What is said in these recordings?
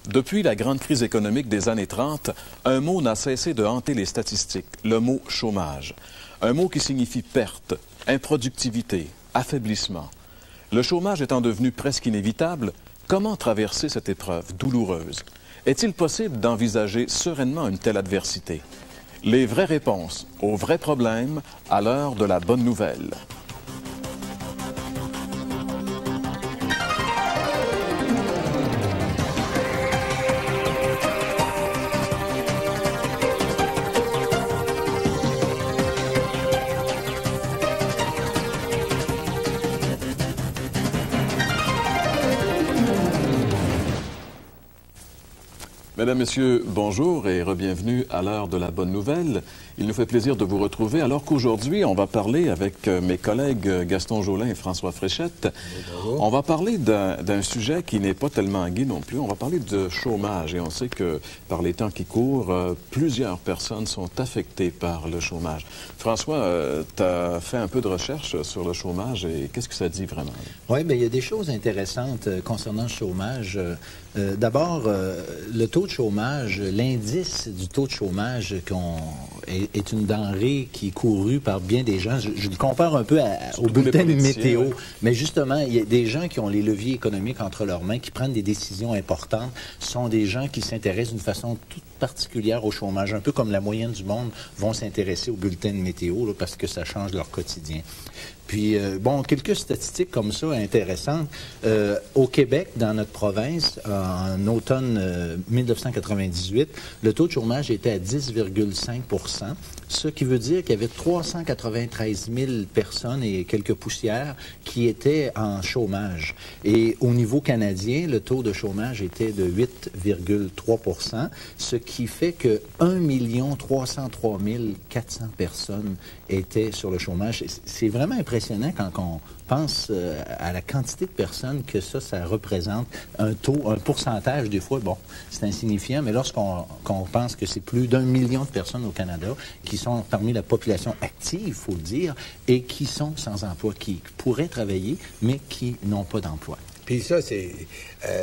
Depuis la grande crise économique des années 30, un mot n'a cessé de hanter les statistiques, le mot chômage. Un mot qui signifie perte, improductivité, affaiblissement. Le chômage étant devenu presque inévitable, comment traverser cette épreuve douloureuse? Est-il possible d'envisager sereinement une telle adversité? Les vraies réponses aux vrais problèmes à l'heure de la bonne nouvelle. Mesdames, Messieurs, bonjour et re-bienvenue à l'heure de la bonne nouvelle. Il nous fait plaisir de vous retrouver alors qu'aujourd'hui, on va parler avec mes collègues Gaston Jolin et François Fréchette. Bonjour. On va parler d'un sujet qui n'est pas tellement gai non plus. On va parler de chômage et on sait que par les temps qui courent, plusieurs personnes sont affectées par le chômage. François, tu as fait un peu de recherche sur le chômage et qu'est-ce que ça dit vraiment? Oui, bien, il y a des choses intéressantes concernant le chômage. D'abord, le taux de chômage, l'indice du taux de chômage est une denrée qui est courue par bien des gens. Je le compare un peu au bulletin de météo. Ouais. Mais justement, il y a des gens qui ont les leviers économiques entre leurs mains, qui prennent des décisions importantes. Ce sont des gens qui s'intéressent d'une façon toute particulière au chômage, un peu comme la moyenne du monde vont s'intéresser au bulletin de météo là, parce que ça change leur quotidien. Puis, bon, quelques statistiques comme ça intéressantes. Au Québec, dans notre province, en automne 1998, le taux de chômage était à 10,5 %, ce qui veut dire qu'il y avait 393 000 personnes et quelques poussières qui étaient en chômage. Et au niveau canadien, le taux de chômage était de 8,3 %, ce qui fait que 1 303 400 personnes étaient sur le chômage. C'est vraiment impressionnant quand on pense à la quantité de personnes que ça représente, un taux, un pourcentage, des fois, bon, c'est insignifiant, mais lorsqu'on pense que c'est plus d'1 million de personnes au Canada qui sont parmi la population active, il faut le dire, et qui sont sans emploi, qui pourraient travailler, mais qui n'ont pas d'emploi. Puis ça, c'est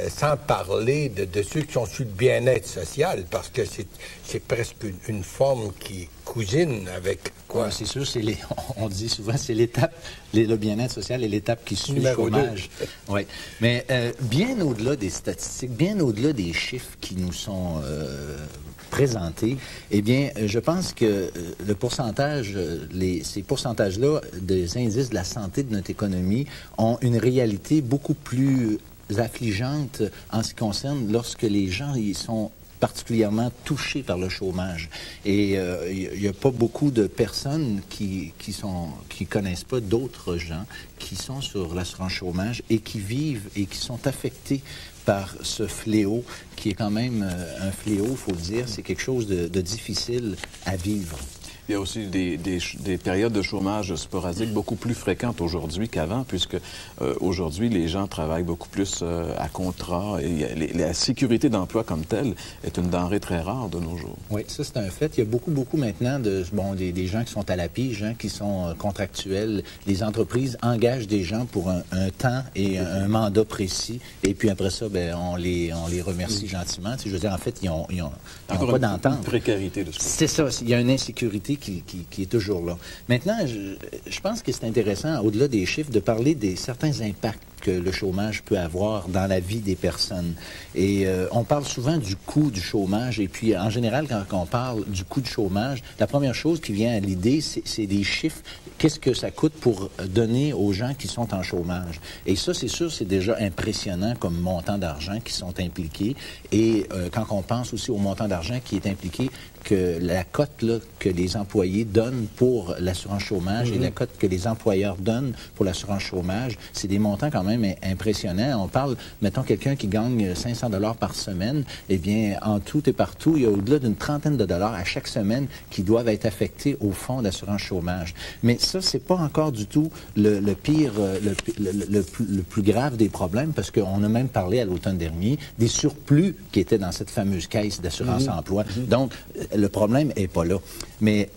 sans parler de ceux qui sont sur le bien-être social, parce que c'est presque une forme qui cousine avec quoi? Ouais, c'est sûr, on dit souvent, c'est l'étape, le bien-être social est l'étape qui suit le chômage. Oui. Mais bien au-delà des statistiques, bien au-delà des chiffres qui nous sont présentés, eh bien, je pense que le pourcentage, ces pourcentages-là des indices de la santé de notre économie ont une réalité beaucoup plus affligeante en ce qui concerne lorsque les gens ils sont particulièrement touchés par le chômage. Et il n'y a pas beaucoup de personnes qui connaissent pas d'autres gens qui sont sur l'assurance chômage et qui vivent et qui sont affectés par ce fléau, qui est quand même un fléau, il faut le dire, c'est quelque chose de difficile à vivre. Il y a aussi des périodes de chômage sporadiques beaucoup plus fréquentes aujourd'hui qu'avant, puisque aujourd'hui, les gens travaillent beaucoup plus à contrat. Et la sécurité d'emploi comme telle est une denrée très rare de nos jours. Oui, ça, c'est un fait. Il y a beaucoup maintenant des gens qui sont à la pige, qui sont contractuels. Les entreprises engagent des gens pour un temps et un mandat précis. Et puis après ça, bien, on les remercie gentiment. Je veux dire, en fait, ils n'ont pas d'entente. Une précarité de ce côté. C'est ça. Il y a une insécurité qui est toujours là. Maintenant, je pense que c'est intéressant, au-delà des chiffres, de parler des certains impacts que le chômage peut avoir dans la vie des personnes. Et on parle souvent du coût du chômage. Et puis, en général, quand on parle du coût du chômage, la première chose qui vient à l'idée, c'est des chiffres. Qu'est-ce que ça coûte pour donner aux gens qui sont en chômage? Et ça, c'est sûr, c'est déjà impressionnant comme montant d'argent qui sont impliqués. Et quand on pense aussi au montant d'argent qui est impliqué, que la cote là, que les employés donnent pour l'assurance chômage et la cote que les employeurs donnent pour l'assurance chômage, c'est des montants quand même impressionnants. On parle, mettons, quelqu'un qui gagne 500 $ par semaine, eh bien, en tout et partout, il y a au-delà d'une trentaine de dollars à chaque semaine qui doivent être affectés au fonds d'assurance chômage. Mais ça, c'est pas encore du tout le pire, le plus grave des problèmes, parce qu'on a même parlé à l'automne dernier des surplus qui étaient dans cette fameuse caisse d'assurance-emploi. Donc, le problème n'est pas là. Mais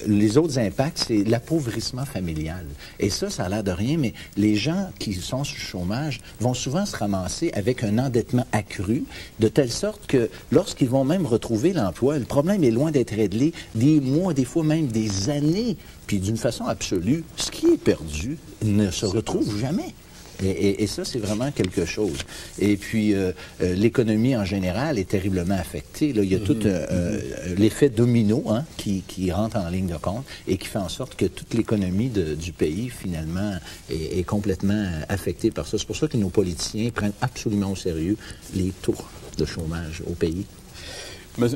les autres impacts, c'est l'appauvrissement familial. Et ça a l'air de rien, mais les gens qui sont l'assurance du chômage vont souvent se ramasser avec un endettement accru, de telle sorte que lorsqu'ils vont même retrouver l'emploi, le problème est loin d'être réglé des mois, des fois même des années. Puis d'une façon absolue, ce qui est perdu ne se retrouve jamais. Et ça, c'est vraiment quelque chose. Et puis, l'économie en général est terriblement affectée. Là, il y a tout l'effet domino qui rentre en ligne de compte et qui fait en sorte que toute l'économie du pays, finalement, est complètement affectée par ça. C'est pour ça que nos politiciens prennent absolument au sérieux les taux de chômage au pays.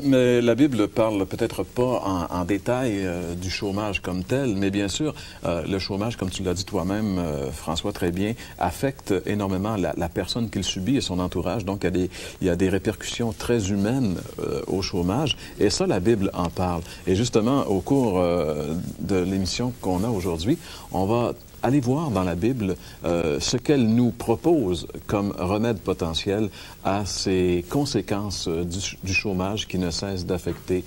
Mais la Bible parle peut-être pas en détail du chômage comme tel, mais bien sûr, le chômage, comme tu l'as dit toi-même, François, très bien, affecte énormément la personne qui le subit et son entourage. Donc, il y a des répercussions très humaines au chômage, et ça, la Bible en parle. Et justement, au cours de l'émission qu'on a aujourd'hui, on va aller voir dans la Bible ce qu'elle nous propose comme remède potentiel à ces conséquences du chômage qui ne cessent d'affecter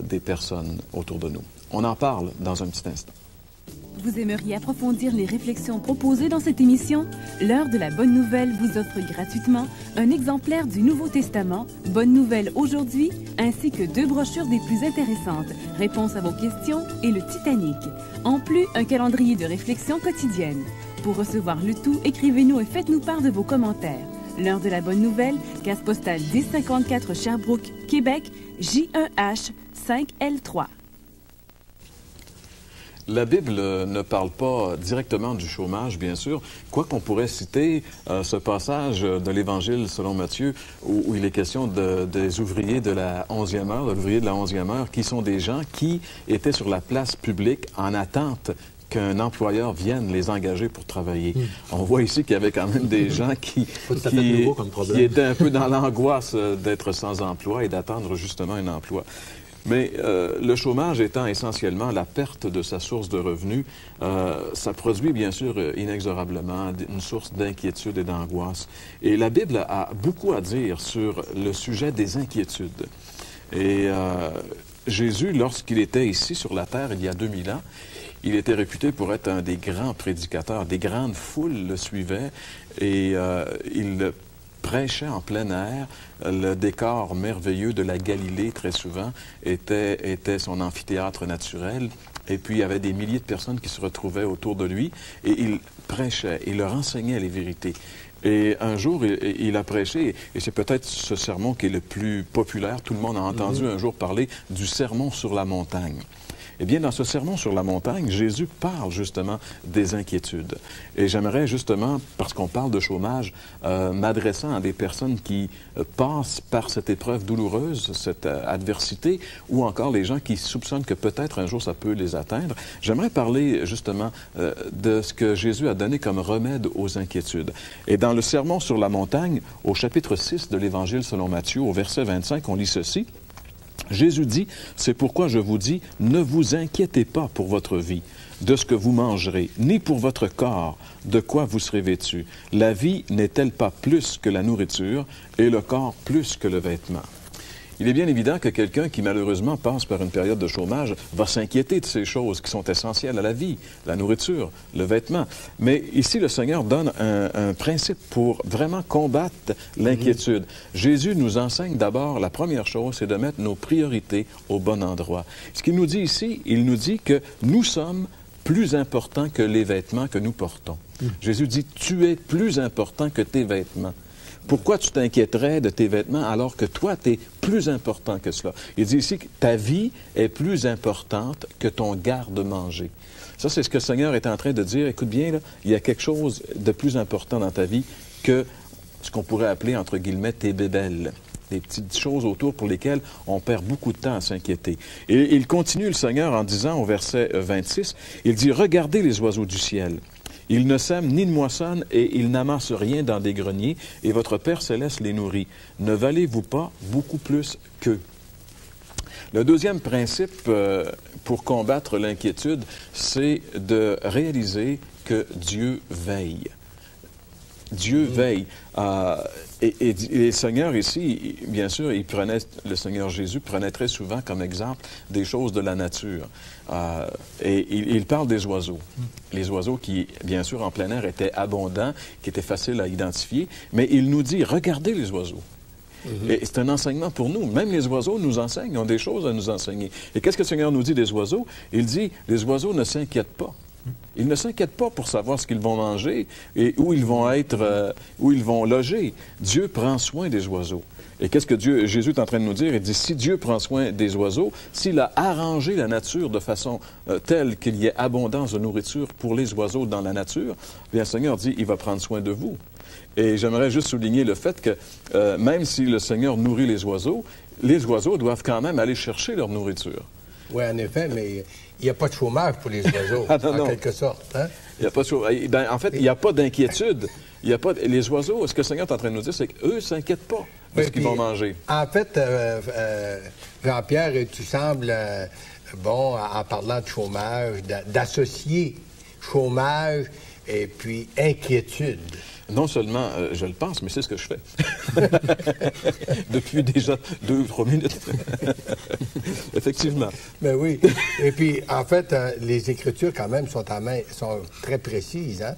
des personnes autour de nous. On en parle dans un petit instant. Vous aimeriez approfondir les réflexions proposées dans cette émission? L'heure de la bonne nouvelle vous offre gratuitement un exemplaire du Nouveau Testament, Bonne Nouvelle aujourd'hui, ainsi que 2 brochures des plus intéressantes, Réponses à vos questions et le Titanic. En plus, un calendrier de réflexion quotidienne. Pour recevoir le tout, écrivez-nous et faites-nous part de vos commentaires. L'heure de la bonne nouvelle, case postale 1054 Sherbrooke, Québec, J1H 5L3. La Bible ne parle pas directement du chômage, bien sûr, quoiqu'on pourrait citer ce passage de l'Évangile selon Matthieu où il est question des ouvriers de la 11e heure, de l'ouvrier de la 11e heure, qui sont des gens qui étaient sur la place publique en attente qu'un employeur vienne les engager pour travailler. On voit ici qu'il y avait quand même des gens qui étaient un peu dans l'angoisse d'être sans emploi et d'attendre justement un emploi. Mais le chômage étant essentiellement la perte de sa source de revenus, ça produit bien sûr inexorablement une source d'inquiétude et d'angoisse. Et la Bible a beaucoup à dire sur le sujet des inquiétudes. Et Jésus, lorsqu'il était ici sur la terre il y a 2000 ans, il était réputé pour être un des grands prédicateurs. Des grandes foules le suivaient et il prêchait en plein air. Le décor merveilleux de la Galilée, très souvent, était son amphithéâtre naturel. Et puis, il y avait des milliers de personnes qui se retrouvaient autour de lui. Et il prêchait, il leur enseignait les vérités. Et un jour, il a prêché, et c'est peut-être ce sermon qui est le plus populaire. Tout le monde a entendu un jour parler du sermon sur la montagne. Eh bien, dans ce sermon sur la montagne, Jésus parle justement des inquiétudes. Et j'aimerais justement, parce qu'on parle de chômage, m'adressant à des personnes qui passent par cette épreuve douloureuse, cette adversité, ou encore les gens qui soupçonnent que peut-être un jour ça peut les atteindre, j'aimerais parler justement de ce que Jésus a donné comme remède aux inquiétudes. Et dans le sermon sur la montagne, au chapitre 6 de l'Évangile selon Matthieu, au verset 25, on lit ceci. Jésus dit, « C'est pourquoi je vous dis, ne vous inquiétez pas pour votre vie, de ce que vous mangerez, ni pour votre corps, de quoi vous serez vêtu. La vie n'est-elle pas plus que la nourriture, et le corps plus que le vêtement? » Il est bien évident que quelqu'un qui malheureusement passe par une période de chômage va s'inquiéter de ces choses qui sont essentielles à la vie, la nourriture, le vêtement. Mais ici, le Seigneur donne un principe pour vraiment combattre l'inquiétude. Jésus nous enseigne d'abord, la première chose, c'est de mettre nos priorités au bon endroit. Ce qu'il nous dit ici, il nous dit que nous sommes plus importants que les vêtements que nous portons. Jésus dit, tu es plus important que tes vêtements. Pourquoi tu t'inquiéterais de tes vêtements alors que toi, tu es plus important que cela? Il dit ici que ta vie est plus importante que ton garde-manger. Ça, c'est ce que le Seigneur est en train de dire. Écoute bien, là, il y a quelque chose de plus important dans ta vie que ce qu'on pourrait appeler, entre guillemets, tes bébelles. Des petites choses autour pour lesquelles on perd beaucoup de temps à s'inquiéter. Et il continue, le Seigneur, en disant au verset 26, il dit « Regardez les oiseaux du ciel. Ils ne sèment ni ne moissonnent et ils n'amassent rien dans des greniers, et votre Père céleste les nourrit. Ne valez-vous pas beaucoup plus qu'eux? » Le deuxième principe pour combattre l'inquiétude, c'est de réaliser que Dieu veille. Dieu veille. Et le Seigneur ici, bien sûr, le Seigneur Jésus prenait très souvent comme exemple des choses de la nature. Et il parle des oiseaux. Les oiseaux qui, bien sûr, en plein air étaient abondants, qui étaient faciles à identifier, mais il nous dit, regardez les oiseaux. Et c'est un enseignement pour nous. Même les oiseaux nous enseignent, ont des choses à nous enseigner. Et qu'est-ce que le Seigneur nous dit des oiseaux? Il dit, les oiseaux ne s'inquiètent pas. Ils ne s'inquiètent pas pour savoir ce qu'ils vont manger et où ils vont être, où ils vont loger. Dieu prend soin des oiseaux. Et qu'est-ce que Jésus est en train de nous dire? Il dit, si Dieu prend soin des oiseaux, s'il a arrangé la nature de façon telle qu'il y ait abondance de nourriture pour les oiseaux dans la nature, bien, le Seigneur dit, il va prendre soin de vous. Et j'aimerais juste souligner le fait que même si le Seigneur nourrit les oiseaux doivent quand même aller chercher leur nourriture. Oui, en effet, mais il n'y a pas de chômage pour les oiseaux, en quelque sorte. Hein? Il n'y a pas de chômage. Ben, en fait, il n'y a pas d'inquiétude. Les oiseaux, ce que le Seigneur est en train de nous dire, c'est qu'eux ne s'inquiètent pas de ce qu'ils vont manger. En fait, Jean-Pierre, tu sembles, en parlant de chômage, d'associer chômage et puis inquiétude. Non seulement je le pense, mais c'est ce que je fais. Depuis déjà 2 ou 3 minutes. Effectivement. Ben oui. Et puis, en fait, les Écritures, quand même, sont très précises, hein,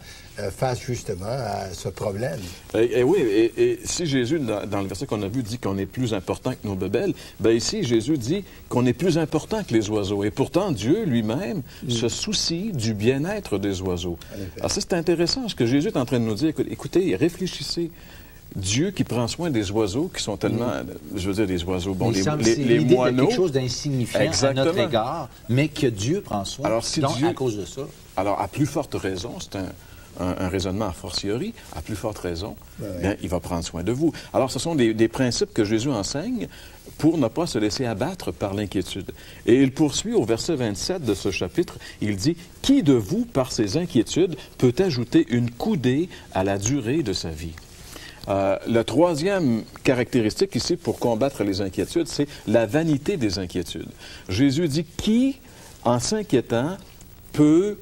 face justement à ce problème. Et oui, et si Jésus, dans le verset qu'on a vu, dit qu'on est plus important que nos bébelles, bien ici, Jésus dit qu'on est plus important que les oiseaux. Et pourtant, Dieu lui-même se soucie du bien-être des oiseaux. Alors ça, c'est intéressant, ce que Jésus est en train de nous dire. Écoutez, réfléchissez. Dieu qui prend soin des oiseaux qui sont tellement, je veux dire, des oiseaux, bon, les moineaux. Quelque chose d'insignifiant à notre égard, mais que Dieu prend soin. Alors, à cause de ça. Alors, à plus forte raison, c'est un raisonnement a fortiori, à plus forte raison, bien, il va prendre soin de vous. Alors, ce sont des principes que Jésus enseigne pour ne pas se laisser abattre par l'inquiétude. Et il poursuit au verset 27 de ce chapitre, il dit, « Qui de vous, par ses inquiétudes, peut ajouter une coudée à la durée de sa vie? » La troisième caractéristique ici pour combattre les inquiétudes, c'est la vanité des inquiétudes. Jésus dit, qui, en s'inquiétant, peut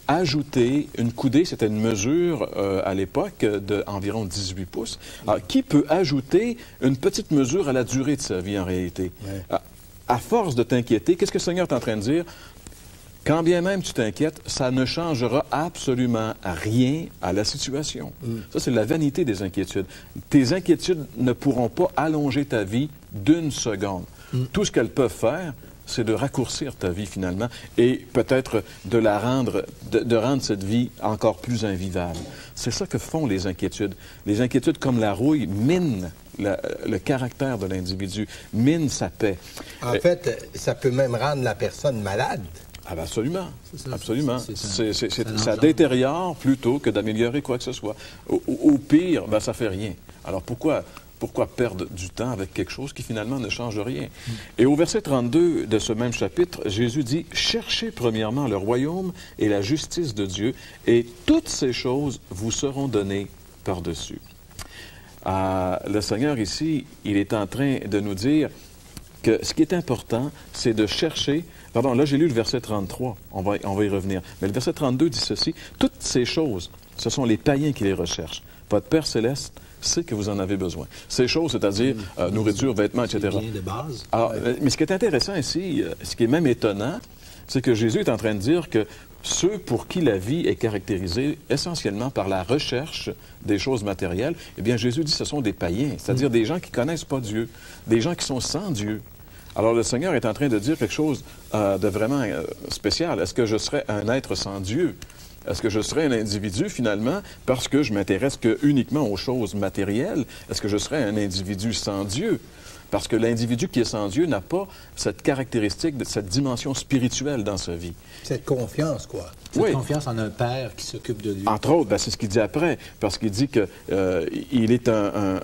ajouter une coudée, c'était une mesure à l'époque d'environ 18 pouces. Alors, qui peut ajouter une petite mesure à la durée de sa vie en réalité? À force de t'inquiéter, qu'est-ce que le Seigneur est en train de dire? Quand bien même tu t'inquiètes, ça ne changera absolument rien à la situation. Ça, c'est la vanité des inquiétudes. Tes inquiétudes ne pourront pas allonger ta vie d'1 seconde. Tout ce qu'elles peuvent faire, c'est de raccourcir ta vie finalement et peut-être de rendre cette vie encore plus invivable. C'est ça que font les inquiétudes. Les inquiétudes, comme la rouille, minent le caractère de l'individu, minent sa paix. En fait, ça peut même rendre la personne malade. Ah ben absolument, absolument. Ça détériore plutôt que d'améliorer quoi que ce soit. Au pire, ben, ça fait rien. Alors pourquoi perdre du temps avec quelque chose qui finalement ne change rien? Et au verset 32 de ce même chapitre, Jésus dit, « Cherchez premièrement le royaume et la justice de Dieu, et toutes ces choses vous seront données par-dessus. » Le Seigneur ici, il est en train de nous dire que ce qui est important, c'est de chercher... Pardon, là j'ai lu le verset 33, on va y revenir. Mais le verset 32 dit ceci, « Toutes ces choses, ce sont les païens qui les recherchent. Votre Père céleste sait que vous en avez besoin. » Ces choses, c'est-à-dire nourriture, vêtements, etc. C'est bien de base. Alors, mais ce qui est intéressant ici, ce qui est même étonnant, c'est que Jésus est en train de dire que ceux pour qui la vie est caractérisée essentiellement par la recherche des choses matérielles, eh bien Jésus dit que ce sont des païens, c'est-à-dire des gens qui ne connaissent pas Dieu, des gens qui sont sans Dieu. Alors le Seigneur est en train de dire quelque chose de vraiment spécial. Est-ce que je serais un être sans Dieu? Est-ce que je serais un individu, finalement, parce que je m'intéresse uniquement aux choses matérielles? Est-ce que je serais un individu sans Dieu? Parce que l'individu qui est sans Dieu n'a pas cette caractéristique, cette dimension spirituelle dans sa vie. Cette confiance, quoi. Cette confiance en un père qui s'occupe de lui. Entre autres, ben, c'est ce qu'il dit après, parce qu'il dit qu'il est un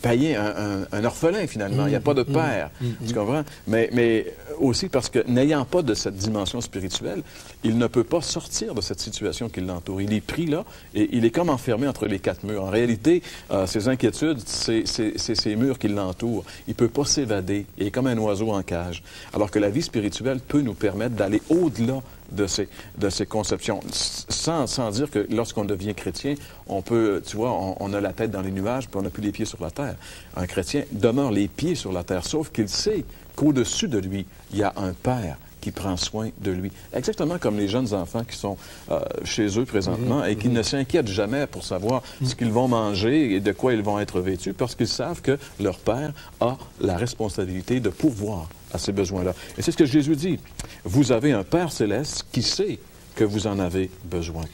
païen, un orphelin, finalement. Il n'y a pas de père. Tu comprends? Mais aussi parce que, n'ayant pas de cette dimension spirituelle, il ne peut pas sortir de cette situation qui l'entoure. Il est pris là et il est comme enfermé entre les 4 murs. En réalité, ses inquiétudes, c'est ces murs qui l'entourent. Il ne peut pas s'évader, il est comme un oiseau en cage. Alors que la vie spirituelle peut nous permettre d'aller au-delà de ces conceptions, sans dire que lorsqu'on devient chrétien, on peut, tu vois, on a la tête dans les nuages, puis on n'a plus les pieds sur la terre. Un chrétien demeure les pieds sur la terre, sauf qu'il sait qu'au-dessus de lui, il y a un Père qui prend soin de lui. Exactement comme les jeunes enfants qui sont chez eux présentement et qui ne s'inquiètent jamais pour savoir ce qu'ils vont manger et de quoi ils vont être vêtus, parce qu'ils savent que leur Père a la responsabilité de pourvoir à ces besoins-là. Et c'est ce que Jésus dit. Vous avez un Père céleste qui sait que vous en avez besoin.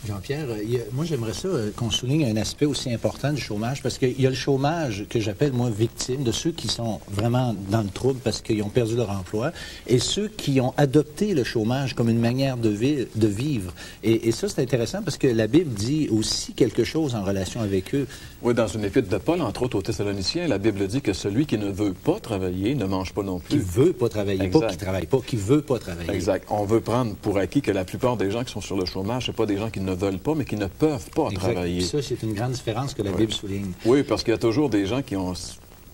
Jean-Pierre, moi j'aimerais ça qu'on souligne un aspect aussi important du chômage, parce qu'il y a le chômage que j'appelle, moi, victime, de ceux qui sont vraiment dans le trouble parce qu'ils ont perdu leur emploi, et ceux qui ont adopté le chômage comme une manière de vivre. Et ça, c'est intéressant parce que la Bible dit aussi quelque chose en relation avec eux. Oui, dans une épître de Paul, entre autres aux Thessaloniciens, la Bible dit que celui qui ne veut pas travailler ne mange pas non plus. Qui veut pas travailler, exact. Pas qui travaille pas, qui veut pas travailler. Exact. On veut prendre pour acquis que la plupart des gens qui sont sur le chômage, c'est pas des gens qui ne veulent pas, mais qui ne peuvent pas travailler. Puis ça, c'est une grande différence que la Bible souligne. Oui, parce qu'il y a toujours des gens qui ont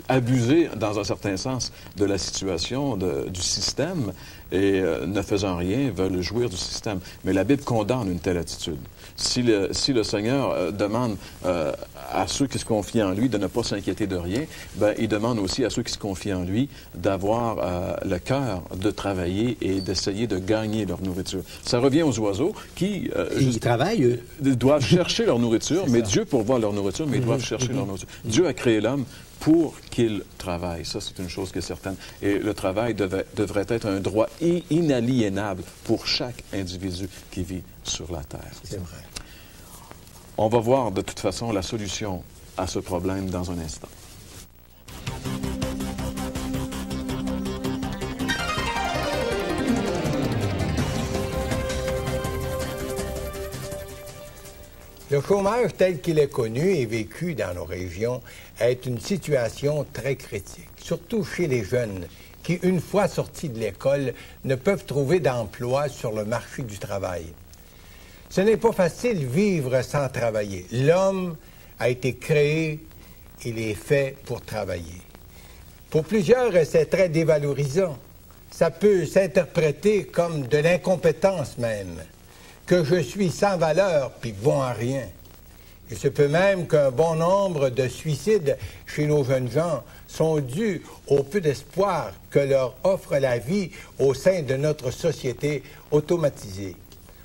abusé, dans un certain sens, de la situation, du système, et ne faisant rien, veulent jouir du système. Mais la Bible condamne une telle attitude. Si le Seigneur demande à ceux qui se confient en lui de ne pas s'inquiéter de rien, ben, il demande aussi à ceux qui se confient en lui d'avoir le cœur de travailler et d'essayer de gagner leur nourriture. Ça revient aux oiseaux qui... ils travaillent, eux. Doivent chercher leur nourriture, mais Dieu pourvoit leur nourriture, mais ils doivent chercher leur nourriture. Dieu a créé l'homme pour qu'il travaille. Ça, c'est une chose qui est certaine. Et le travail devrait être un droit inaliénable pour chaque individu qui vit sur la terre. C'est vrai. On va voir de toute façon la solution à ce problème dans un instant. Le chômage tel qu'il est connu et vécu dans nos régions est une situation très critique, surtout chez les jeunes qui, une fois sortis de l'école, ne peuvent trouver d'emploi sur le marché du travail. Ce n'est pas facile vivre sans travailler. L'homme a été créé, il est fait pour travailler. Pour plusieurs, c'est très dévalorisant. Ça peut s'interpréter comme de l'incompétence même, que je suis sans valeur puis bon à rien. Il se peut même qu'un bon nombre de suicides chez nos jeunes gens sont dus au peu d'espoir que leur offre la vie au sein de notre société automatisée.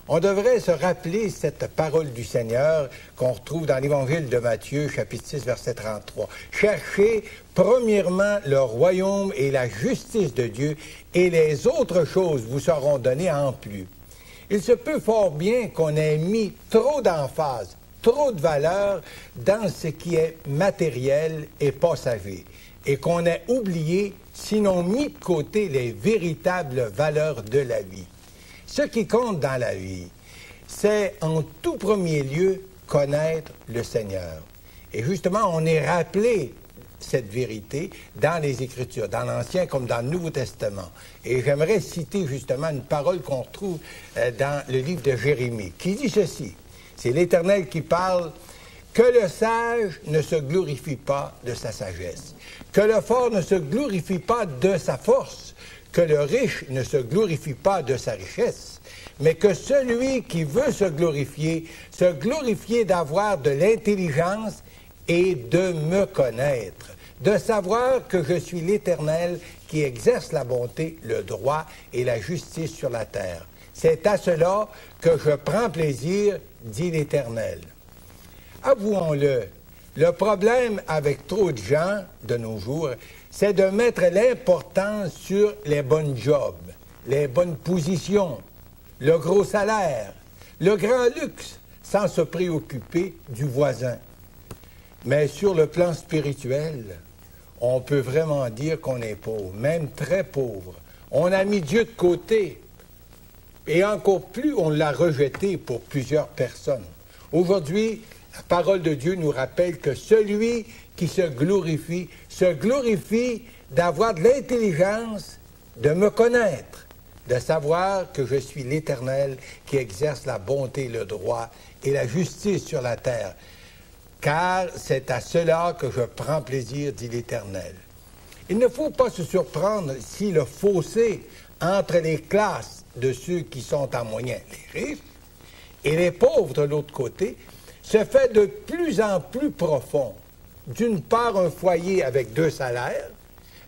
On devrait se rappeler cette parole du Seigneur qu'on retrouve dans l'Évangile de Matthieu, chapitre 6, verset 33. « Cherchez premièrement le royaume et la justice de Dieu, et les autres choses vous seront données en plus. » Il se peut fort bien qu'on ait mis trop d'emphase, trop de valeur dans ce qui est matériel et passager, et qu'on ait oublié, sinon mis de côté, les véritables valeurs de la vie. Ce qui compte dans la vie, c'est en tout premier lieu connaître le Seigneur. Et justement, on est rappelé cette vérité dans les Écritures, dans l'Ancien comme dans le Nouveau Testament. Et j'aimerais citer justement une parole qu'on retrouve dans le livre de Jérémie, qui dit ceci. C'est l'Éternel qui parle. « Que le sage ne se glorifie pas de sa sagesse, que le fort ne se glorifie pas de sa force, que le riche ne se glorifie pas de sa richesse, mais que celui qui veut se glorifier d'avoir de l'intelligence et de me connaître, de savoir que je suis l'Éternel qui exerce la bonté, le droit et la justice sur la terre. C'est à cela que je prends plaisir, dit l'Éternel. » Avouons-le, le problème avec trop de gens de nos jours, c'est de mettre l'importance sur les bonnes jobs, les bonnes positions, le gros salaire, le grand luxe, sans se préoccuper du voisin. Mais sur le plan spirituel, on peut vraiment dire qu'on est pauvre, même très pauvre. On a mis Dieu de côté, et encore plus, on l'a rejeté pour plusieurs personnes. Aujourd'hui, la parole de Dieu nous rappelle que celui qui se glorifie d'avoir de l'intelligence, de me connaître, de savoir que je suis l'Éternel qui exerce la bonté, le droit et la justice sur la terre. Car c'est à cela que je prends plaisir, dit l'Éternel. Il ne faut pas se surprendre si le fossé entre les classes de ceux qui sont en moyen, les riches, et les pauvres de l'autre côté, se fait de plus en plus profond. D'une part, un foyer avec 2 salaires,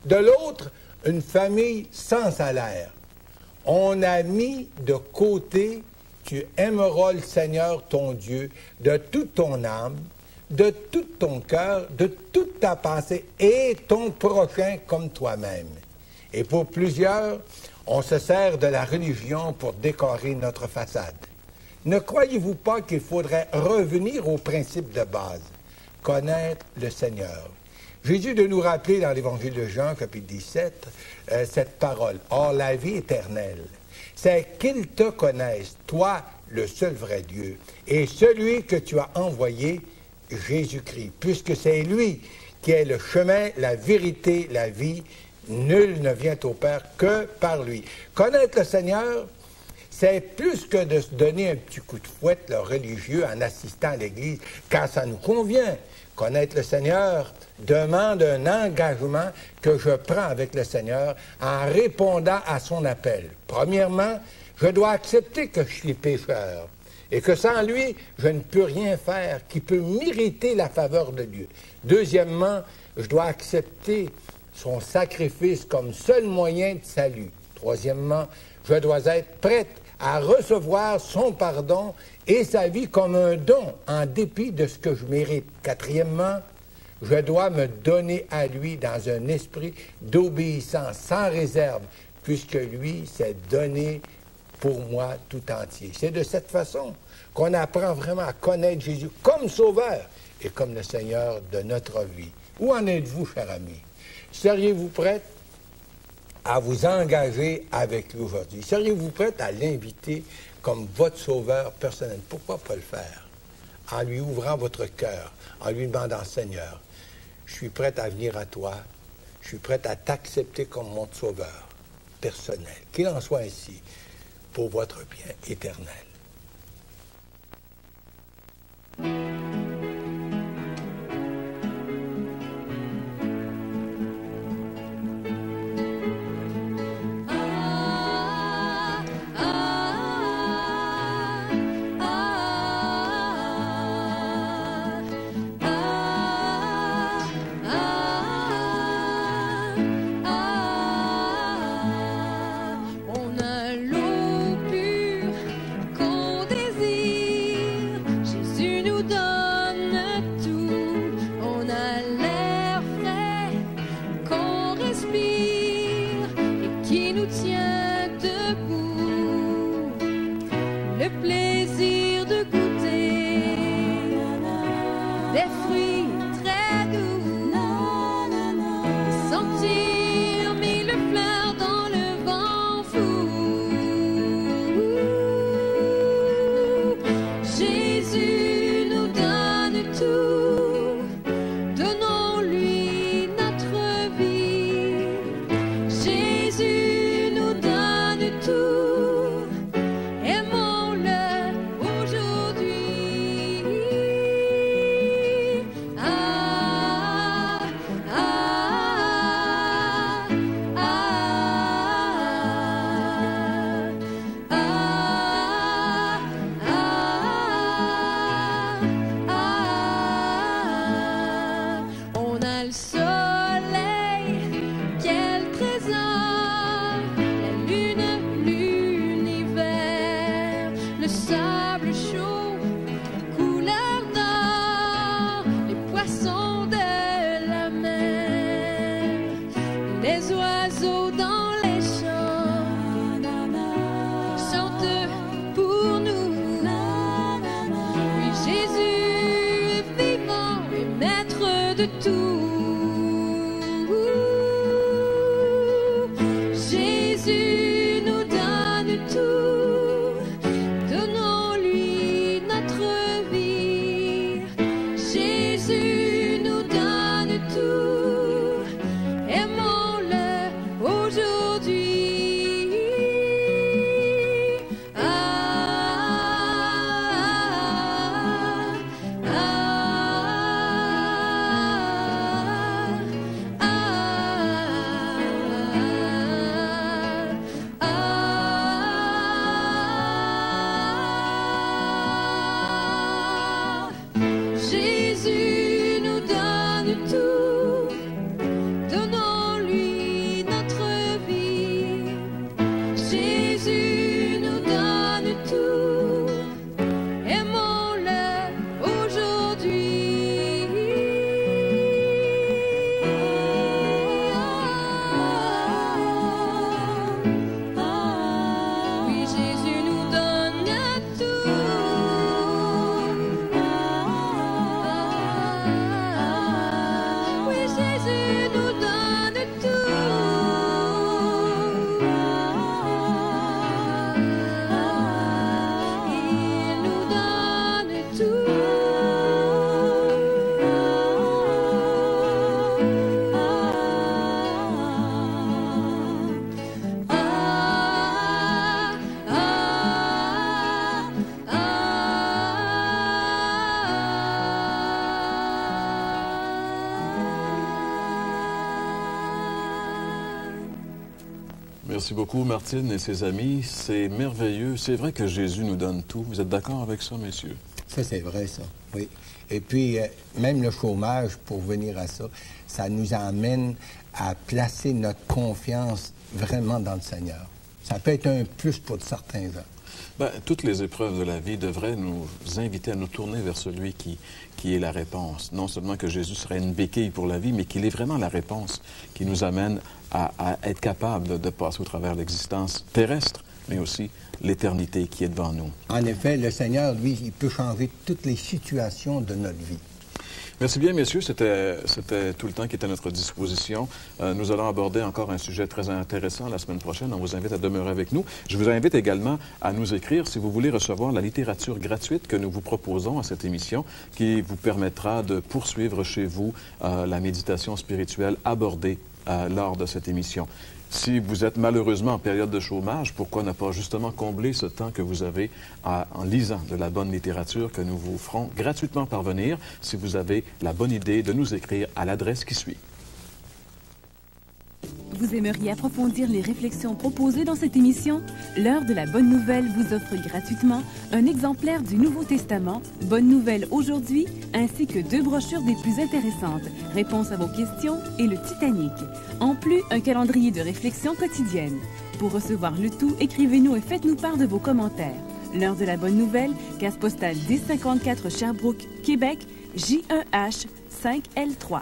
de l'autre, une famille sans salaire. On a mis de côté « Tu aimeras le Seigneur ton Dieu de toute ton âme, de tout ton cœur, de toute ta pensée et ton prochain comme toi-même. » Et pour plusieurs, on se sert de la religion pour décorer notre façade. Ne croyez-vous pas qu'il faudrait revenir au principe de base, connaître le Seigneur? Jésus de nous rappeler dans l'Évangile de Jean, chapitre 17, cette parole. « Or, la vie éternelle, c'est qu'ils te connaissent, toi, le seul vrai Dieu, et celui que tu as envoyé, Jésus-Christ, puisque c'est lui qui est le chemin, la vérité, la vie. Nul ne vient au Père que par lui. » Connaître le Seigneur, c'est plus que de se donner un petit coup de fouette le religieux en assistant à l'Église quand ça nous convient. Connaître le Seigneur demande un engagement que je prends avec le Seigneur en répondant à son appel. Premièrement, je dois accepter que je suis pécheur et que sans lui, je ne peux rien faire qui peut mériter la faveur de Dieu. Deuxièmement, je dois accepter son sacrifice comme seul moyen de salut. Troisièmement, je dois être prête à recevoir son pardon et sa vie comme un don, en dépit de ce que je mérite. Quatrièmement, je dois me donner à lui dans un esprit d'obéissance sans réserve, puisque lui s'est donné pour moi tout entier. C'est de cette façon qu'on apprend vraiment à connaître Jésus comme Sauveur et comme le Seigneur de notre vie. Où en êtes-vous, cher ami? Seriez-vous prête à vous engager avec lui aujourd'hui? Seriez-vous prête à l'inviter comme votre sauveur personnel? Pourquoi pas le faire? En lui ouvrant votre cœur, en lui demandant, Seigneur, je suis prête à venir à toi, je suis prête à t'accepter comme mon sauveur personnel. Qu'il en soit ainsi pour votre bien éternel. Merci beaucoup, Martine et ses amis. C'est merveilleux. C'est vrai que Jésus nous donne tout. Vous êtes d'accord avec ça, messieurs? Ça, c'est vrai, ça, oui. Et puis, même le chômage, pour venir à ça, ça nous amène à placer notre confiance vraiment dans le Seigneur. Ça peut être un plus pour certains gens. Bien, toutes les épreuves de la vie devraient nous inviter à nous tourner vers celui qui est la réponse. Non seulement que Jésus serait une béquille pour la vie, mais qu'il est vraiment la réponse qui nous amène à être capable de passer au travers l'existence terrestre, mais aussi l'éternité qui est devant nous. En effet, le Seigneur, lui, il peut changer toutes les situations de notre vie. Merci bien, messieurs. C'était tout le temps qui était à notre disposition. Nous allons aborder encore un sujet très intéressant la semaine prochaine. On vous invite à demeurer avec nous. Je vous invite également à nous écrire si vous voulez recevoir la littérature gratuite que nous vous proposons à cette émission, qui vous permettra de poursuivre chez vous la méditation spirituelle abordée lors de cette émission. Si vous êtes malheureusement en période de chômage, pourquoi ne pas justement combler ce temps que vous avez en lisant de la bonne littérature que nous vous ferons gratuitement parvenir si vous avez la bonne idée de nous écrire à l'adresse qui suit. Vous aimeriez approfondir les réflexions proposées dans cette émission? L'heure de la Bonne Nouvelle vous offre gratuitement un exemplaire du Nouveau Testament, Bonne Nouvelle aujourd'hui, ainsi que 2 brochures des plus intéressantes, Réponses à vos questions et le Titanic. En plus, un calendrier de réflexion quotidienne. Pour recevoir le tout, écrivez-nous et faites-nous part de vos commentaires. L'heure de la Bonne Nouvelle, case postale 1054 Sherbrooke, Québec, J1H 5L3.